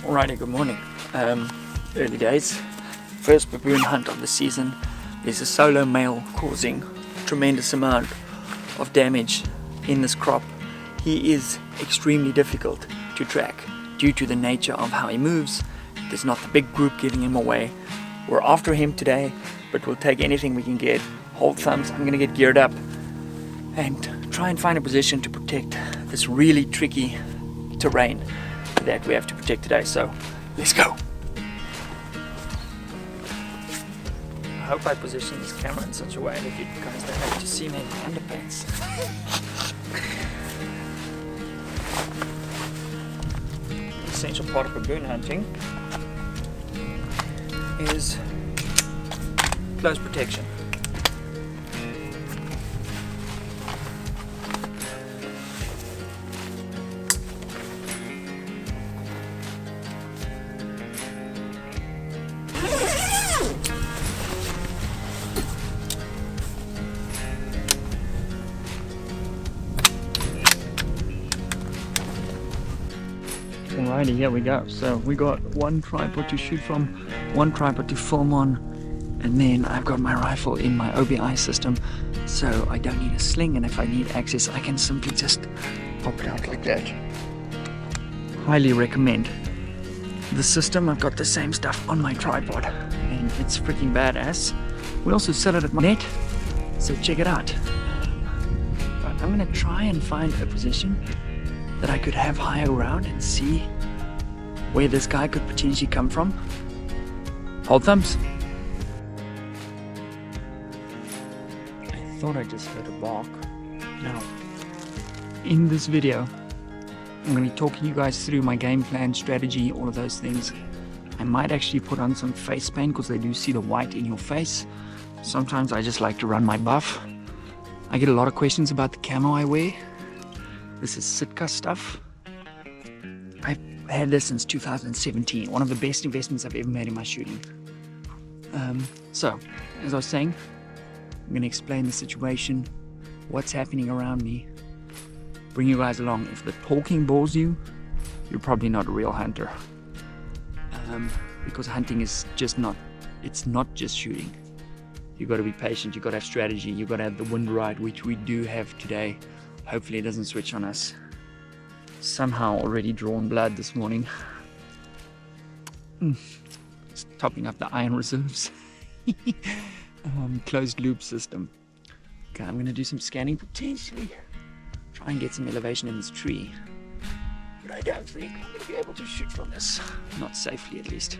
Alrighty, good morning. Early days, first baboon hunt of the season. There's a solo male causing a tremendous amount of damage in this crop. He is extremely difficult to track due to the nature of how he moves. There's not the big group giving him away. We're after him today, but we'll take anything we can get. Hold thumbs. I'm gonna get geared up and try and find a position to protect this really tricky terrain that we have to protect today, so let's go. I hope I position this camera in such a way that you guys don't have to see me in underpants. The essential part of baboon hunting is close protection. Alrighty, here we go. So we got one tripod to shoot from, one tripod to film on, and then I've got my rifle in my OBI system, so I don't need a sling, and if I need access I can simply just pop it out like that. Highly recommend the system. I've got the same stuff on my tripod and it's freaking badass. We also sell it at my net, so check it out. But I'm gonna try and find a position that I could have higher ground and see where this guy could potentially come from. Hold thumbs. I thought I just heard a bark. Now, in this video, I'm going to be talking you guys through my game plan, strategy, all of those things. I might actually put on some face paint because they do see the white in your face. Sometimes I just like to run my buff. I get a lot of questions about the camo I wear. This is Sitka stuff. I've had this since 2017. One of the best investments I've ever made in my shooting. So, as I was saying, I'm going to explain the situation, what's happening around me, bring you guys along. If the talking bores you, you're probably not a real hunter. Because hunting is just not, it's not just shooting. You've got to be patient, you've got to have strategy, you've got to have the wind right, which we do have today. Hopefully it doesn't switch on us. Somehow already drawn blood this morning. It's topping up the iron reserves. Closed loop system. Okay, I'm gonna do some scanning potentially. Try and get some elevation in this tree. But I don't think I'm gonna be able to shoot from this. Not safely at least.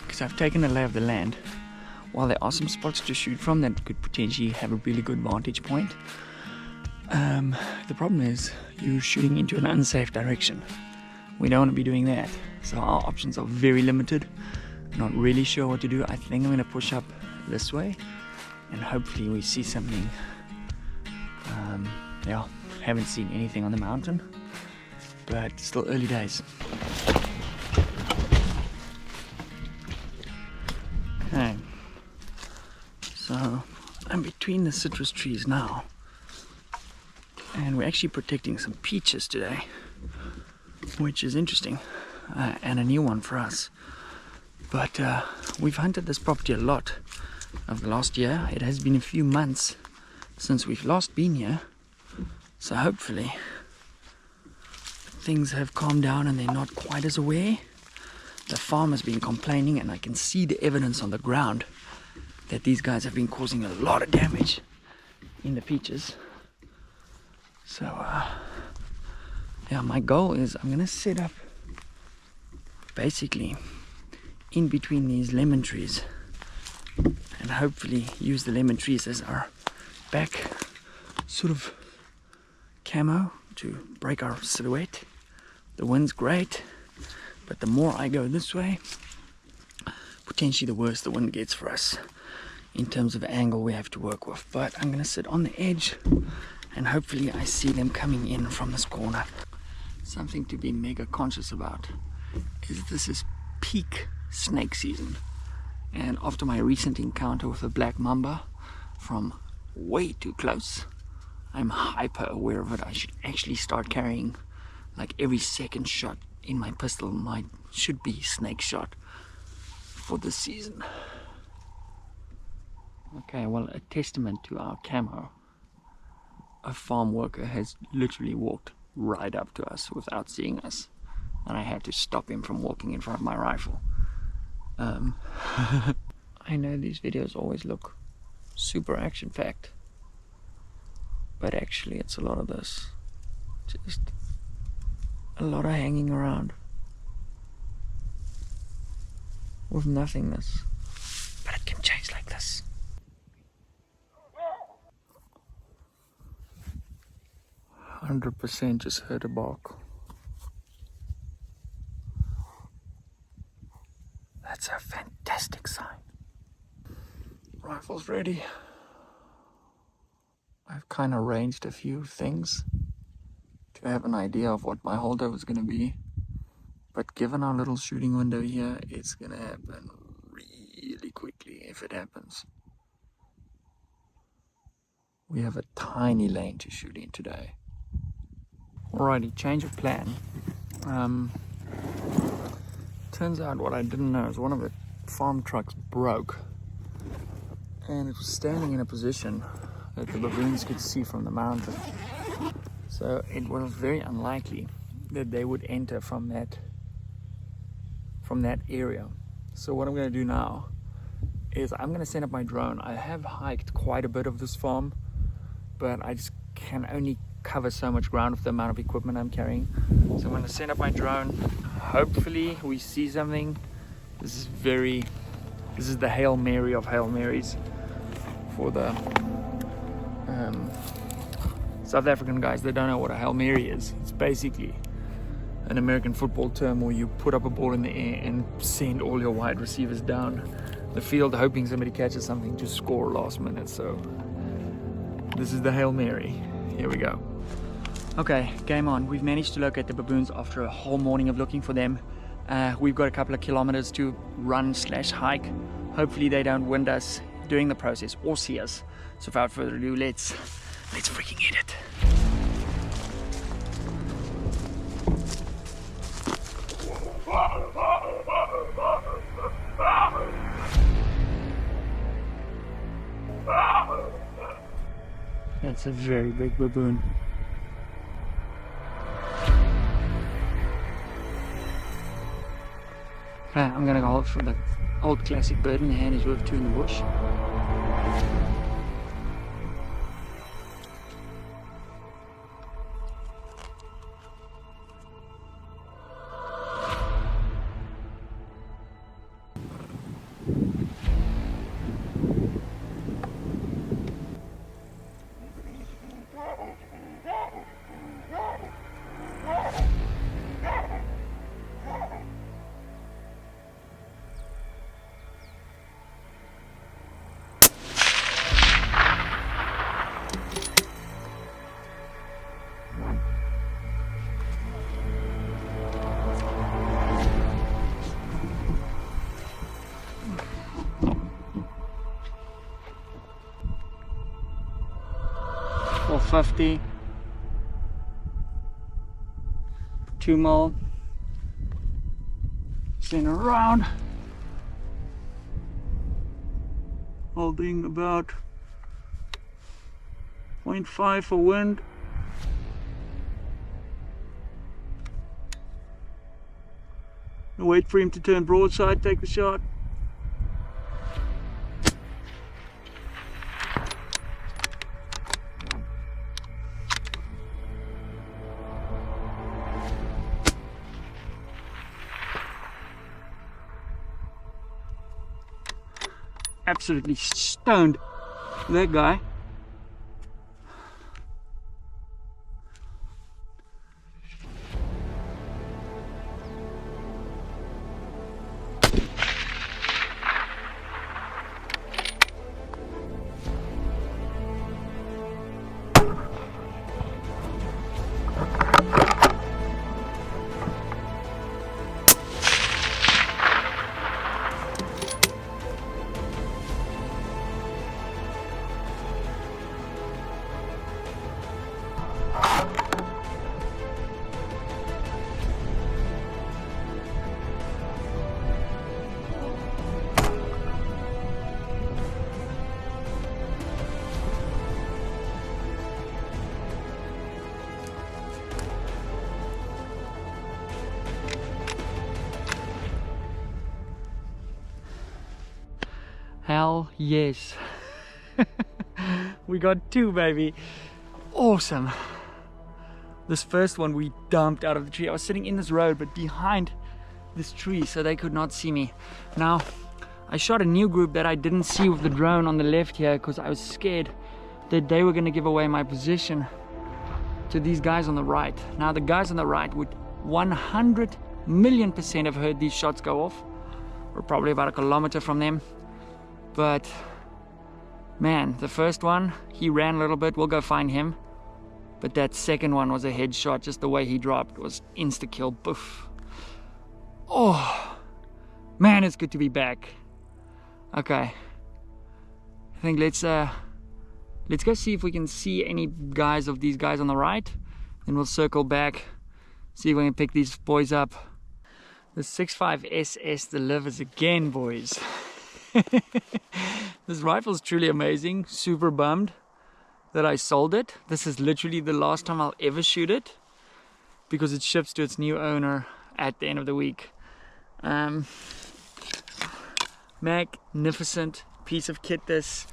Because I've taken a lay of the land. While there are some spots to shoot from that could potentially have a really good vantage point, the problem is you're shooting into an unsafe direction. We don't want to be doing that, so our options are very limited. Not really sure what to do. I think I'm going to push up this way and hopefully we see something. Yeah, haven't seen anything on the mountain, but still early days. Okay, so I'm between the citrus trees now, and we're actually protecting some peaches today, which is interesting. and a new one for us. But we've hunted this property a lot over the last year. It has been a few months since we've last been here, so hopefully things have calmed down and they're not quite as aware. The farm has been complaining, and I can see the evidence on the ground that these guys have been causing a lot of damage in the peaches. So yeah, my goal is I'm gonna set up basically in between these lemon trees and hopefully use the lemon trees as our back sort of camo to break our silhouette. The wind's great, but the more I go this way, potentially the worse the wind gets for us in terms of angle we have to work with. But I'm gonna sit on the edge and hopefully I see them coming in from this corner. Something to be mega conscious about is this is peak snake season, and after my recent encounter with a black mamba from way too close, I'm hyper aware of it. I should actually start carrying, like, every second shot in my pistol should be snake shot for this season. Okay, well, a testament to our camo, a farm worker has literally walked right up to us without seeing us, and I had to stop him from walking in front of my rifle. I know these videos always look super action-packed, but actually it's a lot of this, just a lot of hanging around with nothingness. But it can change like this. "100% just heard a bark." That's a fantastic sign. Rifle's ready. I've kind of ranged a few things to have an idea of what my holdover is going to be. But given our little shooting window here, it's going to happen really quickly if it happens. We have a tiny lane to shoot in today. Alrighty, change of plan. Turns out what I didn't know is one of the farm trucks broke, and it was standing in a position that the baboons could see from the mountain. So it was very unlikely that they would enter from that area. So what I'm going to do now is I'm going to send up my drone. I have hiked quite a bit of this farm, but I just can only cover so much ground with the amount of equipment I'm carrying. So I'm going to send up my drone. Hopefully we see something. This is the Hail Mary of Hail Marys for the South African guys that don't know what a Hail Mary is. It's basically an American football term where you put up a ball in the air and send all your wide receivers down the field hoping somebody catches something to score last minute. So this is the Hail Mary. Here we go. Okay, game on. We've managed to locate the baboons after a whole morning of looking for them. We've got a couple of kilometers to run/hike. Hopefully they don't wind us during the process or see us. So without further ado, let's freaking hit it. That's a very big baboon. I'm gonna go for the old classic bird in the hand is worth two in the bush. .50, 2 mil, spin around. Holding about 0.5 for wind. Wait for him to turn broadside, take the shot. Absolutely stoned, that guy. Hell yes. We got two, baby. Awesome. This first one we dumped out of the tree. I was sitting in this road but behind this tree so they could not see me. Now I shot a new group that I didn't see with the drone on the left here because I was scared that they were going to give away my position to these guys on the right. Now the guys on the right would 100,000,000% have heard these shots go off. We're probably about 1 kilometer from them. But man, the first one, he ran a little bit. We'll go find him. But that second one was a headshot. Just the way he dropped was insta-kill. Boof. Oh, man, it's good to be back. Okay. I think let's go see if we can see any guys of these guys on the right. Then we'll circle back, see if we can pick these boys up. The 6.5 SS delivers again, boys. This rifle is truly amazing. Super bummed that I sold it. This is literally the last time I'll ever shoot it because it ships to its new owner at the end of the week. Magnificent piece of kit, this,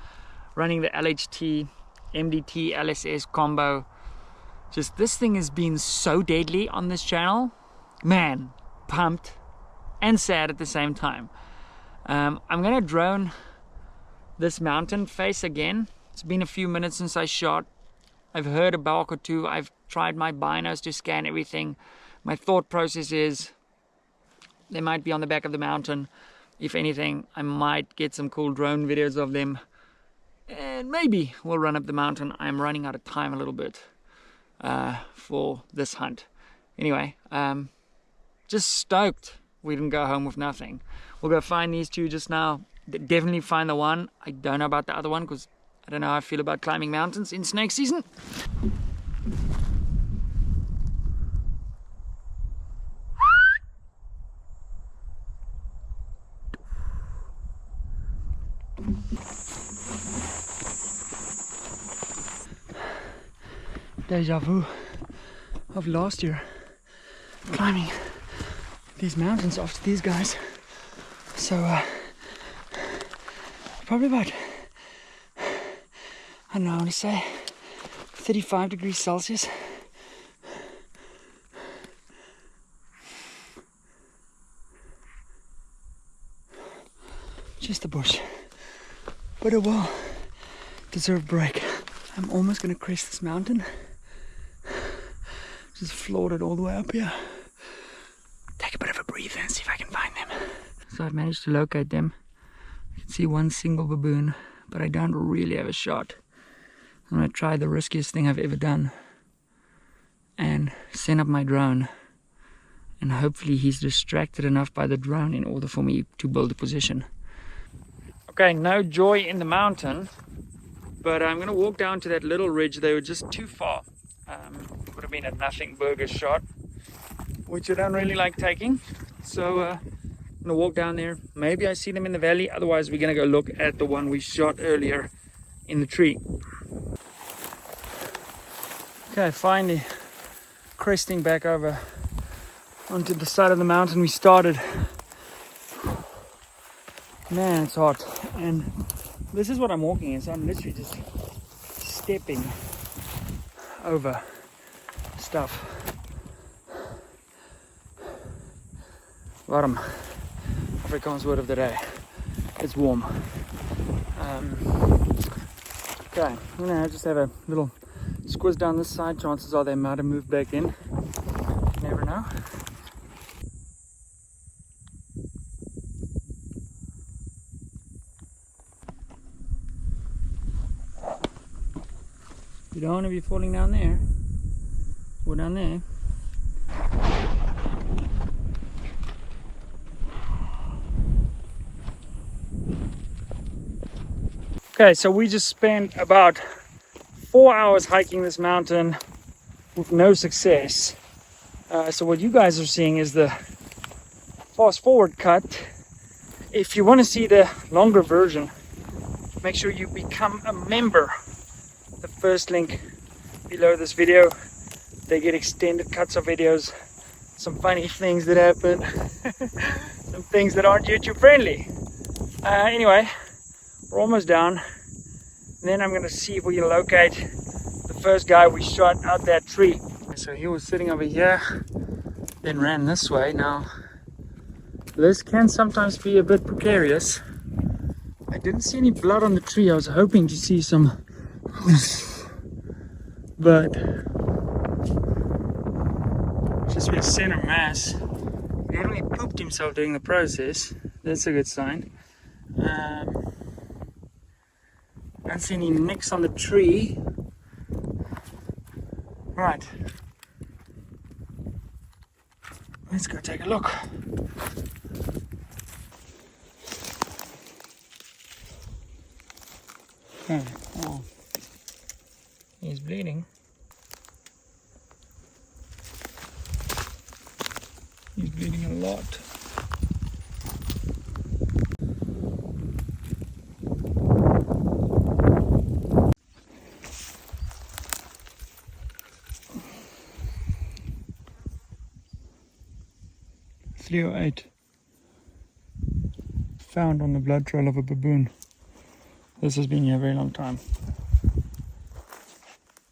running the LHT MDT LSS combo. Just, this thing has been so deadly on this channel. Man, pumped and sad at the same time. I'm gonna drone this mountain face again. It's been a few minutes since I shot. I've heard a bark or two. I've tried my binos to scan everything. My thought process is they might be on the back of the mountain. If anything, I might get some cool drone videos of them, and maybe we'll run up the mountain. I'm running out of time a little bit for this hunt. Anyway, just stoked we didn't go home with nothing. We'll go find these two just now. Definitely find the one. I don't know about the other one because I don't know how I feel about climbing mountains in snake season. Deja vu of last year climbing these mountains after these guys. So probably about, I don't know, I want to say 35 degrees Celsius. Just a bush, but a well deserved break. I'm almost going to crest this mountain. Just floored it all the way up here. Take a bit of a breather and see if I can find them. So I've managed to locate them. I can see one single baboon, but I don't really have a shot. I'm going to try the riskiest thing I've ever done and send up my drone, and hopefully he's distracted enough by the drone in order for me to build a position. Okay, no joy in the mountain, but I'm going to walk down to that little ridge. They were just too far. Would have been a nothing burger shot, which I don't really like taking. So I'm gonna walk down there. Maybe I see them in the valley. Otherwise, we're gonna go look at the one we shot earlier in the tree. Okay, finally cresting back over onto the side of the mountain we started. Man, it's hot. And this is what I'm walking in, so I'm literally just stepping over stuff. Warm. Afrikaans word of the day. It's warm. Okay, I'm gonna just have a little squiz down this side. Chances are they might have moved back in. You never know. You don't want to be falling down there or down there. Okay, so we just spent about 4 hours hiking this mountain with no success. So what you guys are seeing is the fast forward cut. If you want to see the longer version, make sure you become a member. The first link below this video. They get extended cuts of videos, some funny things that happen, some things that aren't YouTube friendly. Anyway, we're almost down. And then I'm going to see if we can locate the first guy we shot out that tree. So he was sitting over here, then ran this way. Now, this can sometimes be a bit precarious. I didn't see any blood on the tree. I was hoping to see some, but just with center mass. He only pooped himself during the process. That's a good sign. Don't see any nicks on the tree. Right. Let's go take a look. Okay. Oh. He's bleeding. He's bleeding a lot. .308 found on the blood trail of a baboon. This has been here a very long time.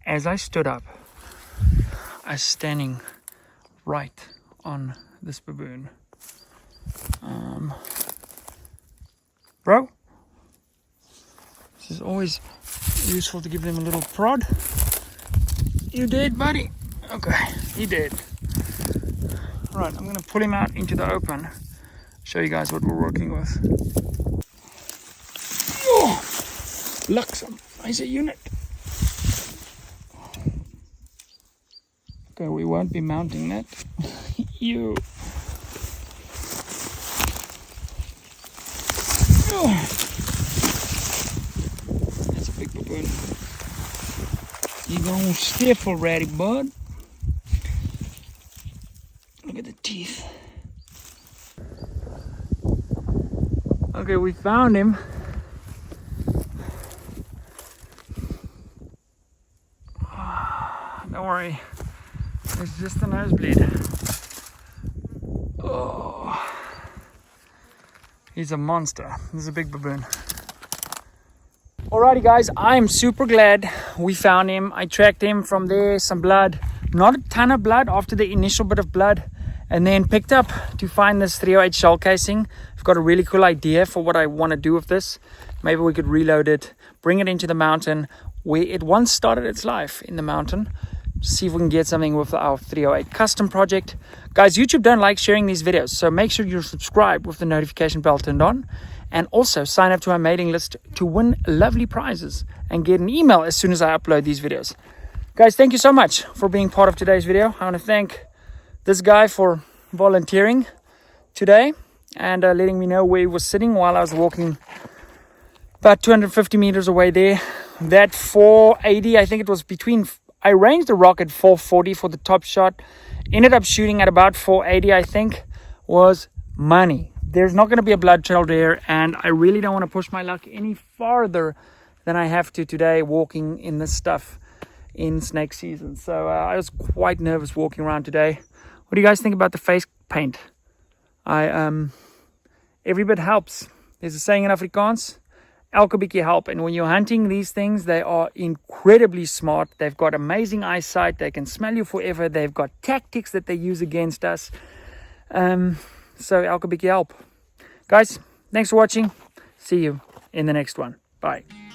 As I stood up, I was standing right on this baboon. Bro, this is always useful to give them a little prod. You dead, buddy? Okay, he did. Right, I'm going to pull him out into the open, show you guys what we're working with. Oh, Luxem, is a unit. Okay, we won't be mounting that. You. Oh. That's a big baboon. You gonna stiff already, bud? Look at the teeth. Okay, we found him. Don't worry, it's just a nosebleed. Oh, he's a monster. This is a big baboon. Alrighty guys, I'm super glad we found him. I tracked him from there, some blood, not a ton of blood after the initial bit of blood, and then picked up to find this 308 shell casing. I've got a really cool idea for what I want to do with this. Maybe we could reload it, bring it into the mountain where it once started its life, in the mountain. See if we can get something with our 308 custom project. Guys, YouTube don't like sharing these videos, so make sure you're subscribed with the notification bell turned on, and also sign up to our mailing list to win lovely prizes and get an email as soon as I upload these videos. Guys, thank you so much for being part of today's video. I want to thank this guy for volunteering today and letting me know where he was sitting while I was walking about 250 meters away there. That 480, I think it was between, I ranged the rock at 440 for the top shot, ended up shooting at about 480, I think, was money. there's not going to be a blood trail there, and I really don't want to push my luck any farther than I have to today walking in this stuff in snake season. So I was quite nervous walking around today. What do you guys think about the face paint? Every bit helps. There's a saying in Afrikaans, elke bietjie help. And when you're hunting these things, they are incredibly smart. They've got amazing eyesight. They can smell you forever. They've got tactics that they use against us. So elke bietjie help. Guys, thanks for watching. See you in the next one. Bye.